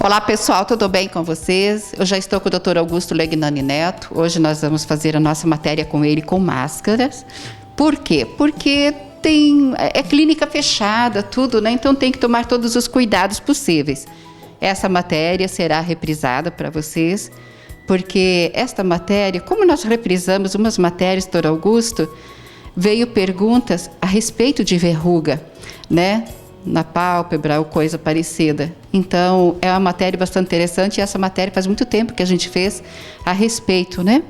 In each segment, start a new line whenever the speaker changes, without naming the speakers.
Olá pessoal, tudo bem com vocês? Eu já estou com o Dr. Augusto Legnani Neto. Hoje nós vamos fazer a nossa matéria com ele com máscaras. Por quê? Porque é clínica fechada, tudo, né? Então tem que tomar todos os cuidados possíveis. Essa matéria será reprisada para vocês, porque esta matéria, como nós reprisamos umas matérias, Dr. Augusto, veio perguntas a respeito de verruga, né? Na pálpebra ou coisa parecida. Então, é uma matéria bastante interessante e essa matéria faz muito tempo que a gente fez a respeito, né?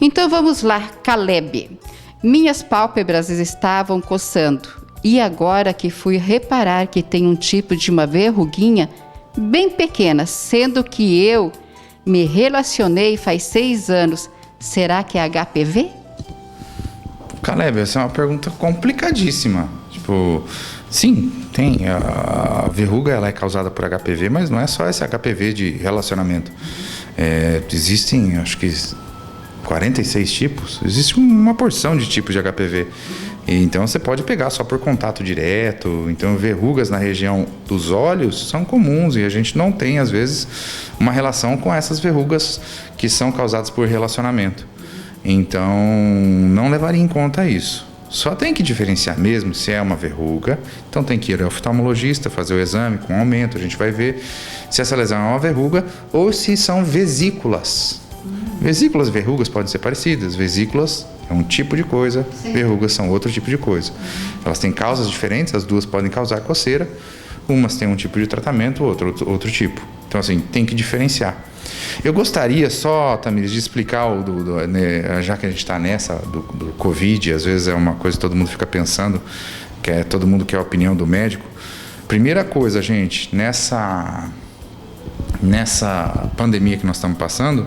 Então, vamos lá, Caleb. Minhas pálpebras estavam coçando e agora que fui reparar que tem um tipo de uma verruguinha bem pequena, sendo que eu me relacionei faz 6 anos, será que é HPV?
Caleb, essa é uma pergunta complicadíssima. Sim, tem. A verruga ela é causada por HPV, mas não é só esse HPV de relacionamento. Existem, acho que 46 tipos. Existe uma porção de tipos de HPV. Então você pode pegar só por contato direto. Então verrugas na região dos olhos são comuns e a gente não tem, às vezes, uma relação com essas verrugas que são causadas por relacionamento. Então não levaria em conta isso. Só tem que diferenciar mesmo se é uma verruga, então tem que ir ao oftalmologista, fazer o exame com aumento, a gente vai ver se essa lesão é uma verruga ou se são vesículas. Vesículas e verrugas podem ser parecidas, vesículas é um tipo de coisa, sim. Verrugas são outro tipo de coisa. Elas têm causas diferentes, as duas podem causar coceira, umas têm um tipo de tratamento, outro tipo. Então assim, tem que diferenciar. Eu gostaria só, Tamires, de explicar, já que a gente está nessa do Covid, às vezes é uma coisa que todo mundo fica pensando, todo mundo quer a opinião do médico. Primeira coisa, gente, nessa pandemia que nós estamos passando,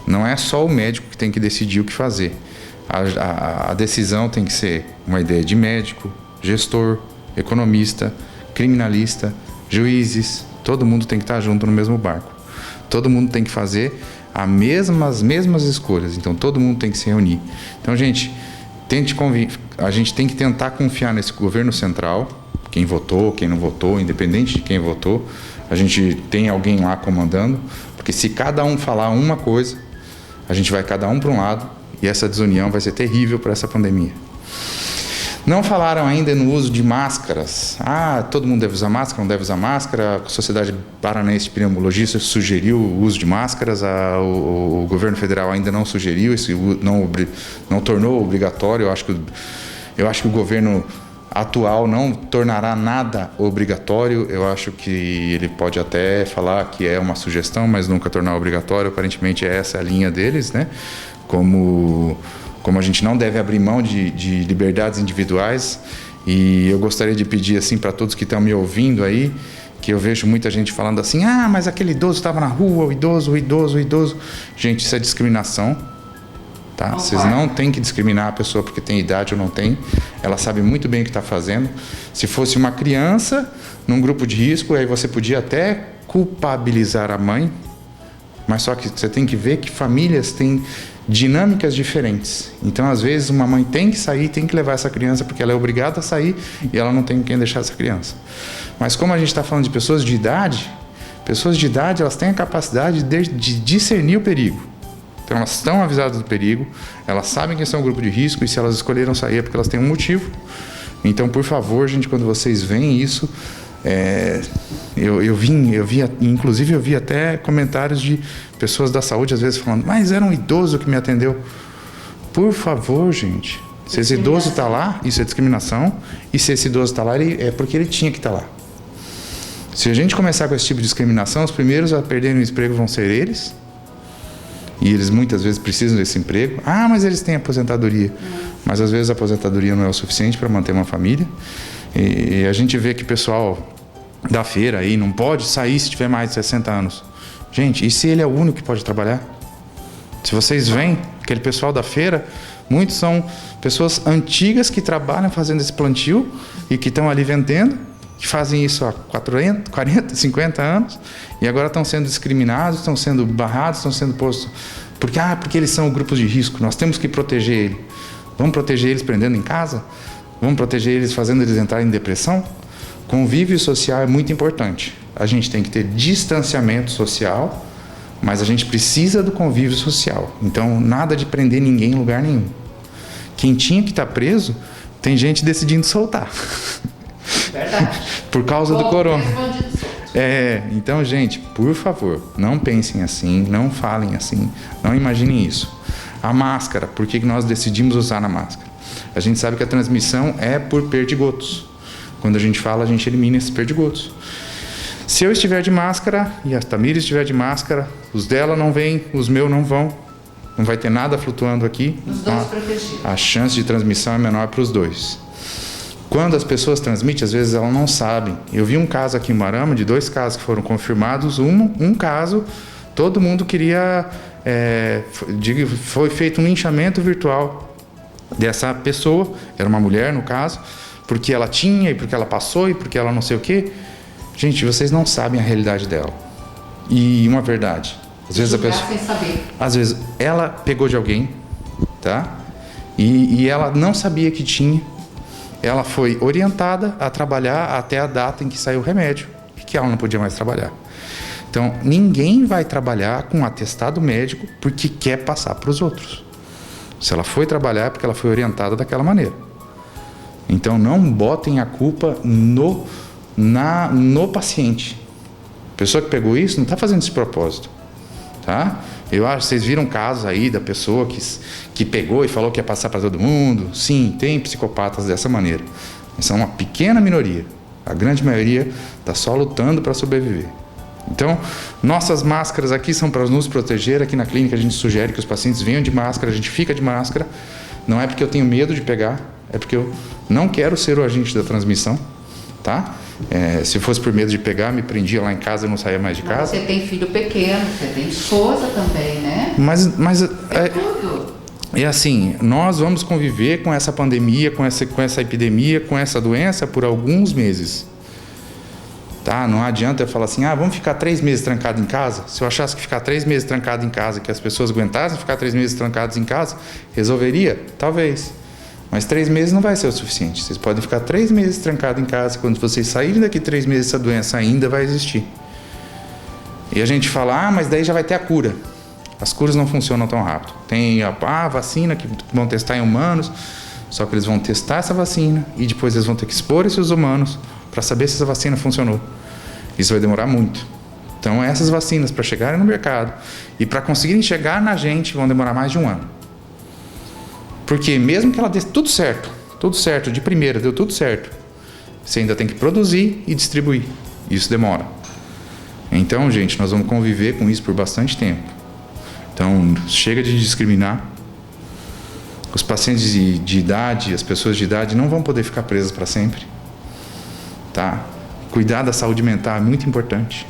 não é só o médico que tem que decidir o que fazer. A decisão tem que ser uma ideia de médico, gestor, economista, criminalista, juízes, todo mundo tem que estar junto no mesmo barco. Todo mundo tem que fazer as mesmas escolhas, então todo mundo tem que se reunir. Então, gente, a gente tem que tentar confiar nesse governo central, quem votou, quem não votou, independente de quem votou, a gente tem alguém lá comandando, porque se cada um falar uma coisa, a gente vai cada um para um lado e essa desunião vai ser terrível para essa pandemia. Não falaram ainda no uso de máscaras. Todo mundo deve usar máscara, não deve usar máscara. A Sociedade Paranaense de Pneumologia sugeriu o uso de máscaras. O governo federal ainda não sugeriu, não tornou obrigatório. Eu acho que o governo atual não tornará nada obrigatório. Eu acho que ele pode até falar que é uma sugestão, mas nunca tornar obrigatório. Aparentemente essa é a linha deles, né? Como a gente não deve abrir mão de liberdades individuais, e eu gostaria de pedir assim para todos que estão me ouvindo aí, que eu vejo muita gente falando assim, mas aquele idoso estava na rua, o idoso. Gente, isso é discriminação, tá? Vocês não têm que discriminar a pessoa porque tem idade ou não tem, ela sabe muito bem o que está fazendo. Se fosse uma criança num grupo de risco, aí você podia até culpabilizar a mãe, mas só que você tem que ver que famílias têm dinâmicas diferentes. Então, às vezes, uma mãe tem que sair, tem que levar essa criança porque ela é obrigada a sair e ela não tem quem deixar essa criança. Mas como a gente está falando de pessoas de idade, elas têm a capacidade de discernir o perigo. Então, elas estão avisadas do perigo, elas sabem que são um grupo de risco e se elas escolheram sair é porque elas têm um motivo. Então, por favor, gente, quando vocês veem isso, eu vi até comentários de pessoas da saúde às vezes falando, mas era um idoso que me atendeu. Por favor, gente, se esse idoso está lá, isso é discriminação, e se esse idoso está lá, é porque ele tinha que estar lá. Se a gente começar com esse tipo de discriminação, os primeiros a perderem o emprego vão ser eles, e eles muitas vezes precisam desse emprego. Mas eles têm aposentadoria, mas às vezes a aposentadoria não é o suficiente para manter uma família, e a gente vê que o pessoal da feira aí não pode sair se tiver mais de 60 anos. Gente, e se ele é o único que pode trabalhar? Se vocês veem, aquele pessoal da feira, muitos são pessoas antigas que trabalham fazendo esse plantio e que estão ali vendendo, que fazem isso há 40, 50 anos e agora estão sendo discriminados, estão sendo barrados, estão sendo postos Porque eles são grupos de risco, nós temos que proteger ele. Vamos proteger eles prendendo em casa? Vamos proteger eles fazendo eles entrarem em depressão? Convívio social é muito importante. A gente tem que ter distanciamento social, mas a gente precisa do convívio social. Então, nada de prender ninguém em lugar nenhum. Quem tinha que estar preso, tem gente decidindo soltar.
Verdade.
Por causa do corona. Então, gente, por favor, não pensem assim, não falem assim, não imaginem isso. A máscara, por que nós decidimos usar a máscara? A gente sabe que a transmissão é por perdigotos. Quando a gente fala, a gente elimina esses perdigotos. Se eu estiver de máscara e a Tamires estiver de máscara, os dela não vêm, os meus não vão. Não vai ter nada flutuando aqui.
Os dois protegidos.
A chance de transmissão é menor para os dois. Quando as pessoas transmitem, às vezes elas não sabem. Eu vi um caso aqui em Moarama, de 2 casos que foram confirmados. Um caso, todo mundo queria... foi feito um linchamento virtual dessa pessoa. Era uma mulher, no caso. Porque ela tinha, e porque ela passou, e porque ela não sei o quê. Gente, vocês não sabem a realidade dela. E uma verdade. Às vezes a pessoa... sem saber. Às vezes ela pegou de alguém, tá? E ela não sabia que tinha. Ela foi orientada a trabalhar até a data em que saiu o remédio e que ela não podia mais trabalhar. Então, ninguém vai trabalhar com um atestado médico porque quer passar para os outros. Se ela foi trabalhar é porque ela foi orientada daquela maneira. Então, não botem a culpa no paciente. A pessoa que pegou isso não está fazendo esse propósito, tá? Eu acho, vocês viram casos aí da pessoa que pegou e falou que ia passar para todo mundo. Sim, tem psicopatas dessa maneira. Mas são uma pequena minoria. A grande maioria está só lutando para sobreviver. Então, nossas máscaras aqui são para nos proteger. Aqui na clínica a gente sugere que os pacientes venham de máscara, a gente fica de máscara. Não é porque eu tenho medo de pegar, é porque eu não quero ser o agente da transmissão, tá? Se fosse por medo de pegar, me prendia lá em casa e não saía mais de casa.
Você tem filho pequeno, você tem esposa também, né?
Mas
tudo.
É assim, nós vamos conviver com essa pandemia, com essa epidemia, com essa doença por alguns meses. Tá? Não adianta eu falar assim, vamos ficar 3 meses trancados em casa. Se eu achasse que ficar 3 meses trancado em casa, que as pessoas aguentassem ficar 3 meses trancados em casa, resolveria? Talvez. Mas 3 meses não vai ser o suficiente. Vocês podem ficar 3 meses trancados em casa. Quando vocês saírem daqui 3 meses, essa doença ainda vai existir. E a gente fala, mas daí já vai ter a cura. As curas não funcionam tão rápido. Tem a vacina que vão testar em humanos, só que eles vão testar essa vacina e depois eles vão ter que expor esses humanos para saber se essa vacina funcionou. Isso vai demorar muito. Então, essas vacinas, para chegarem no mercado e para conseguirem chegar na gente, vão demorar mais de 1 ano. Porque mesmo que ela dê tudo certo, de primeira, deu tudo certo, você ainda tem que produzir e distribuir. Isso demora. Então, gente, nós vamos conviver com isso por bastante tempo. Então, chega de discriminar. Os pacientes de idade, as pessoas de idade não vão poder ficar presas para sempre. Tá? Cuidar da saúde mental é muito importante.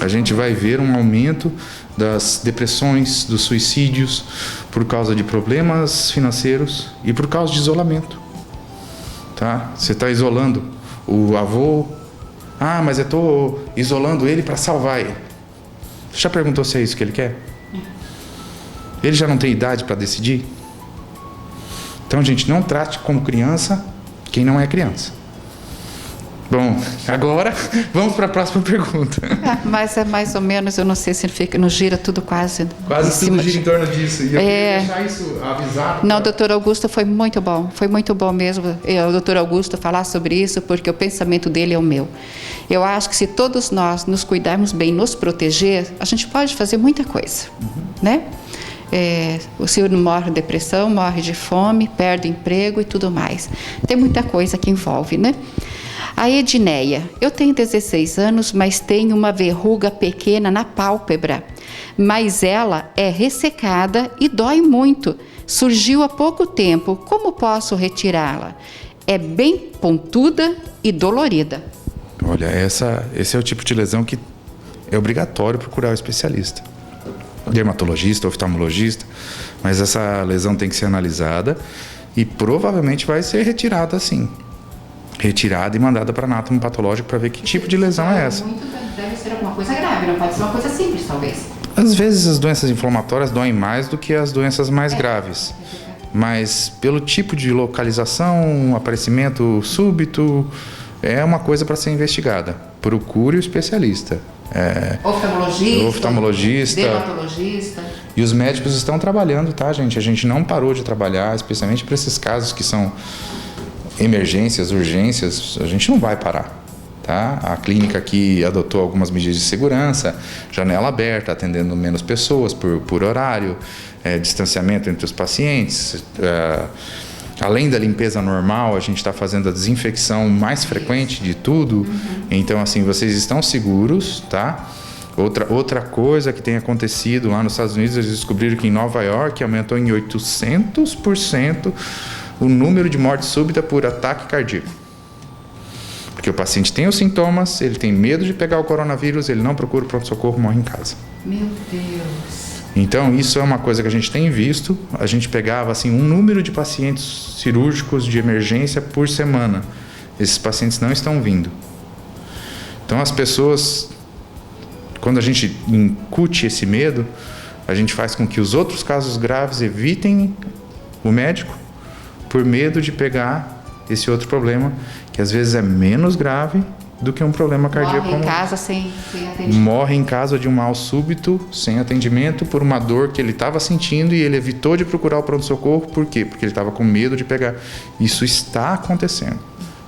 A gente vai ver um aumento das depressões, dos suicídios, por causa de problemas financeiros e por causa de isolamento. Tá? Você está isolando o avô. Mas eu estou isolando ele para salvar ele. Você já perguntou se é isso que ele quer? Ele já não tem idade para decidir? Então, gente, não trate como criança quem não é criança. Bom, agora vamos para a próxima pergunta.
Mas é mais ou menos, eu não sei se não gira tudo quase.
Quase tudo gira em torno disso. E eu queria deixar isso avisado.
Não, doutor Augusto, foi muito bom mesmo o doutor Augusto falar sobre isso, porque o pensamento dele é o meu. Eu acho que se todos nós nos cuidarmos bem, nos proteger, a gente pode fazer muita coisa, né? O senhor morre de depressão, morre de fome, perde emprego e tudo mais. Tem muita coisa que envolve, né? A Edneia, eu tenho 16 anos, mas tenho uma verruga pequena na pálpebra, mas ela é ressecada e dói muito. Surgiu há pouco tempo, como posso retirá-la? É bem pontuda e dolorida.
Olha, esse é o tipo de lesão que é obrigatório procurar o especialista. Dermatologista, oftalmologista, mas essa lesão tem que ser analisada e provavelmente vai ser retirada sim. Retirada e mandada para anátomo patológico para ver que tipo de lesão é essa.
Deve ser alguma coisa grave, não pode ser uma coisa simples, talvez.
Às vezes as doenças inflamatórias doem mais do que as doenças mais graves. Mas pelo tipo de localização, aparecimento súbito, é uma coisa para ser investigada. Procure o especialista. Oftalmologista,
dermatologista.
E os médicos estão trabalhando, tá, gente? A gente não parou de trabalhar, especialmente para esses casos que são emergências, urgências, a gente não vai parar. Tá? A clínica aqui adotou algumas medidas de segurança, janela aberta, atendendo menos pessoas por horário, distanciamento entre os pacientes. Além da limpeza normal, a gente está fazendo a desinfecção mais frequente de tudo. Então, assim, vocês estão seguros, tá? Outra coisa que tem acontecido lá nos Estados Unidos, eles descobriram que em Nova York aumentou em 800% o número de mortes súbitas por ataque cardíaco. Porque o paciente tem os sintomas, ele tem medo de pegar o coronavírus, ele não procura o pronto-socorro, morre em casa.
Meu Deus!
Então, isso é uma coisa que a gente tem visto. A gente pegava assim, um número de pacientes cirúrgicos de emergência por semana. Esses pacientes não estão vindo. Então, as pessoas, quando a gente incute esse medo, a gente faz com que os outros casos graves evitem o médico por medo de pegar esse outro problema, que às vezes é menos grave do que um problema cardíaco.
Morre em casa sem atendimento.
Morre em casa de um mal súbito, sem atendimento, por uma dor que ele estava sentindo e ele evitou de procurar o pronto-socorro. Por quê? Porque ele estava com medo de pegar. Isso está acontecendo,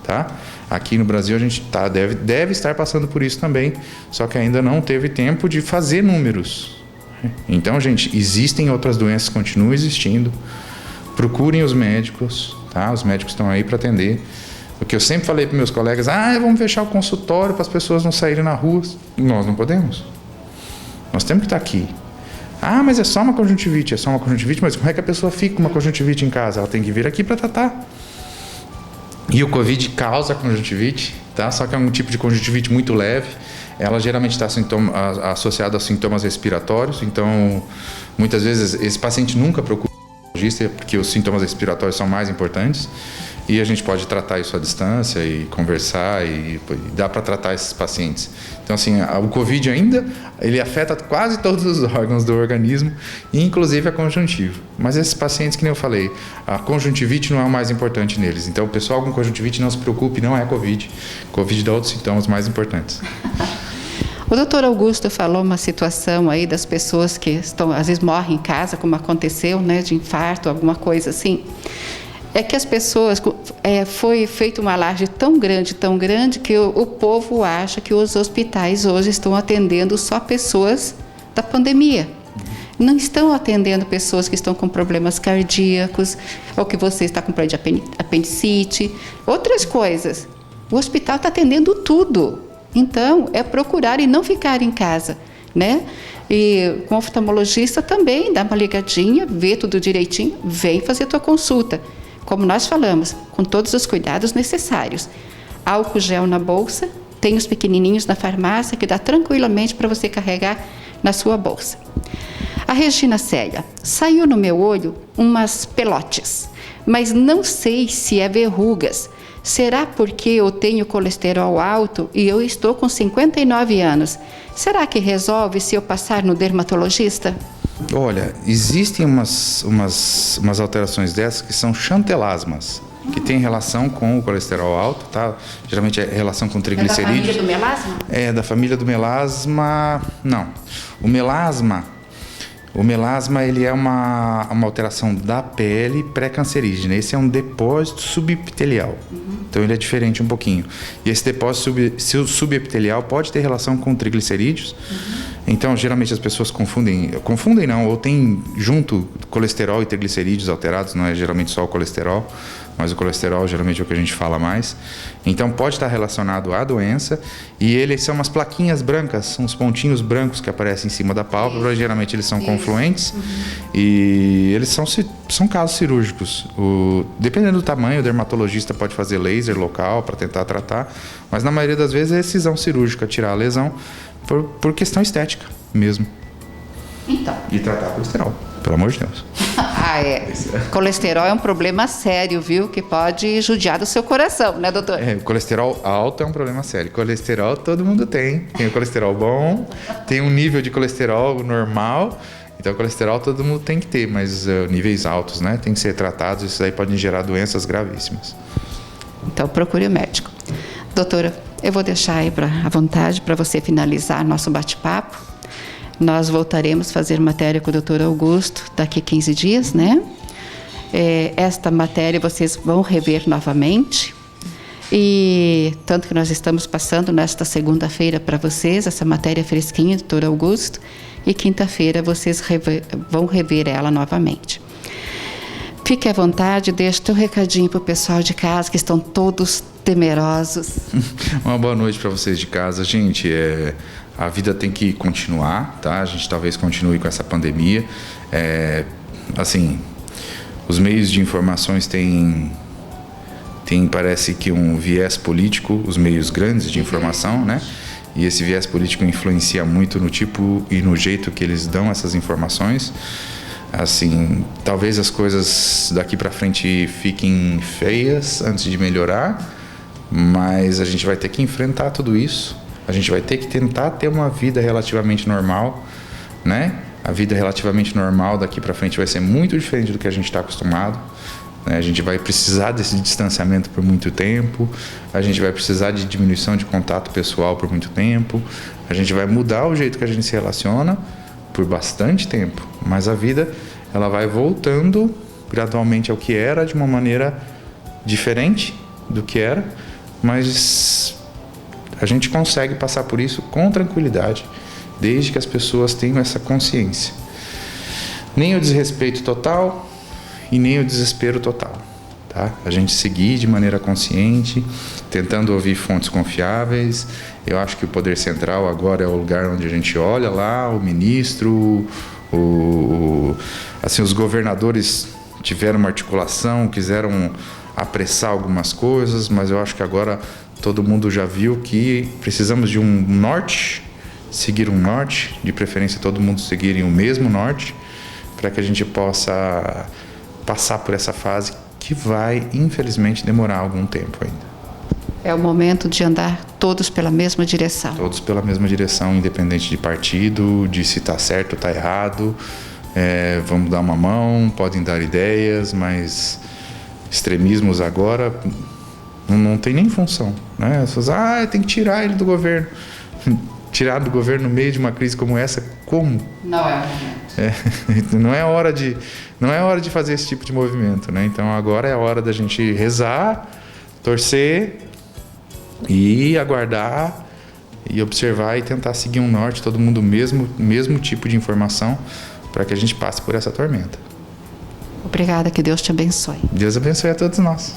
tá? Aqui no Brasil a gente deve estar passando por isso também, só que ainda não teve tempo de fazer números. Então, gente, existem outras doenças, continuam existindo. Procurem os médicos, tá? Os médicos estão aí para atender. O que eu sempre falei para meus colegas, vamos fechar o consultório para as pessoas não saírem na rua. Nós não podemos. Nós temos que estar aqui. Mas é só uma conjuntivite, mas como é que a pessoa fica com uma conjuntivite em casa? Ela tem que vir aqui para tratar. E o Covid causa conjuntivite, tá? Só que é um tipo de conjuntivite muito leve. Ela geralmente está associada a sintomas respiratórios, então muitas vezes esse paciente nunca procura um neurologista porque os sintomas respiratórios são mais importantes. E a gente pode tratar isso à distância e conversar e dá para tratar esses pacientes. Então, assim, o Covid ainda, ele afeta quase todos os órgãos do organismo, inclusive a conjuntiva. Mas esses pacientes, que nem eu falei, a conjuntivite não é o mais importante neles. Então, o pessoal com conjuntivite não se preocupe, não é Covid. Covid dá outros sintomas mais importantes.
O doutor Augusto falou uma situação aí das pessoas que estão, às vezes morrem em casa, como aconteceu, né, de infarto, alguma coisa assim. É que as pessoas, foi feito uma alarde tão grande, que o povo acha que os hospitais hoje estão atendendo só pessoas da pandemia. Não estão atendendo pessoas que estão com problemas cardíacos, ou que você está com problema de apendicite, outras coisas. O hospital está atendendo tudo. Então, é procurar e não ficar em casa, né? E com o oftalmologista também, dá uma ligadinha, vê tudo direitinho, vem fazer a tua consulta. Como nós falamos, com todos os cuidados necessários. Álcool gel na bolsa, tem os pequenininhos na farmácia que dá tranquilamente para você carregar na sua bolsa. A Regina Célia, saiu no meu olho umas pelotes, mas não sei se é verrugas. Será porque eu tenho colesterol alto e eu estou com 59 anos? Será que resolve se eu passar no dermatologista?
Olha, existem umas alterações dessas que são chantelasmas, que tem relação com o colesterol alto, tá? Geralmente é relação com triglicerídeos.
É da família do melasma?
É, da família do melasma, não. O melasma ele é uma alteração da pele pré-cancerígena. Esse é um depósito subepitelial. Então ele é diferente um pouquinho. E esse depósito subepitelial pode ter relação com triglicerídeos. Então geralmente as pessoas confundem não, ou tem junto colesterol e triglicerídeos alterados, não é geralmente só o colesterol, mas o colesterol geralmente é o que a gente fala mais. Então pode estar relacionado à doença, e eles são umas plaquinhas brancas, são uns pontinhos brancos que aparecem em cima da pálpebra, geralmente eles são confluentes, e eles são casos cirúrgicos. Dependendo do tamanho, o dermatologista pode fazer laser local para tentar tratar, mas na maioria das vezes é decisão cirúrgica, tirar a lesão por questão estética mesmo.
Então.
E tratar colesterol, pelo amor de Deus.
Ah, é. Colesterol é um problema sério, viu? Que pode judiar do seu coração, né, doutor?
O colesterol alto é um problema sério. Colesterol todo mundo tem. Tem o colesterol bom, tem um nível de colesterol normal. Então, o colesterol todo mundo tem que ter, mas níveis altos, né? Tem que ser tratados. Isso aí pode gerar doenças gravíssimas.
Então, procure o médico. Doutora, eu vou deixar aí à vontade para você finalizar nosso bate-papo. Nós voltaremos a fazer matéria com o doutor Augusto daqui a 15 dias, né? Esta matéria vocês vão rever novamente. E tanto que nós estamos passando nesta segunda-feira para vocês, essa matéria fresquinha, doutor Augusto. E quinta-feira vocês vão rever ela novamente. Fique à vontade, deixe teu recadinho para o pessoal de casa, que estão todos temerosos.
Uma boa noite para vocês de casa. Gente, a vida tem que continuar, tá? A gente talvez continue com essa pandemia. Assim, os meios de informações têm parece que um viés político, os meios grandes de informação, né? E esse viés político influencia muito no tipo e no jeito que eles dão essas informações. Assim, talvez as coisas daqui para frente fiquem feias antes de melhorar, mas a gente vai ter que enfrentar tudo isso. A gente vai ter que tentar ter uma vida relativamente normal, né? A vida relativamente normal daqui para frente vai ser muito diferente do que a gente está acostumado. A gente vai precisar desse distanciamento por muito tempo, a gente vai precisar de diminuição de contato pessoal por muito tempo, a gente vai mudar o jeito que a gente se relaciona por bastante tempo, mas a vida ela vai voltando gradualmente ao que era, de uma maneira diferente do que era, mas a gente consegue passar por isso com tranquilidade, desde que as pessoas tenham essa consciência. Nem o desrespeito total e nem o desespero total, tá? A gente seguir de maneira consciente, tentando ouvir fontes confiáveis. Eu acho que o poder central agora é o lugar onde a gente olha lá, o ministro, assim, os governadores tiveram uma articulação, quiseram apressar algumas coisas, mas eu acho que agora todo mundo já viu que precisamos de um norte, seguir um norte, de preferência todo mundo seguirem o mesmo norte, para que a gente possa passar por essa fase que vai, infelizmente, demorar algum tempo ainda.
É o momento de andar todos pela mesma direção.
Todos pela mesma direção, independente de partido, de se está certo ou está errado. Vamos dar uma mão, podem dar ideias, mas extremismos agora não tem nem função, né? As pessoas, tem que tirar ele do governo. Tirar do governo no meio de uma crise como essa, como?
Não é.
Não é hora de fazer esse tipo de movimento, né? Então agora é a hora da gente rezar, torcer e aguardar e observar e tentar seguir um norte, todo mundo mesmo tipo de informação, para que a gente passe por essa tormenta.
Obrigada, que Deus te abençoe.
Deus abençoe a todos nós.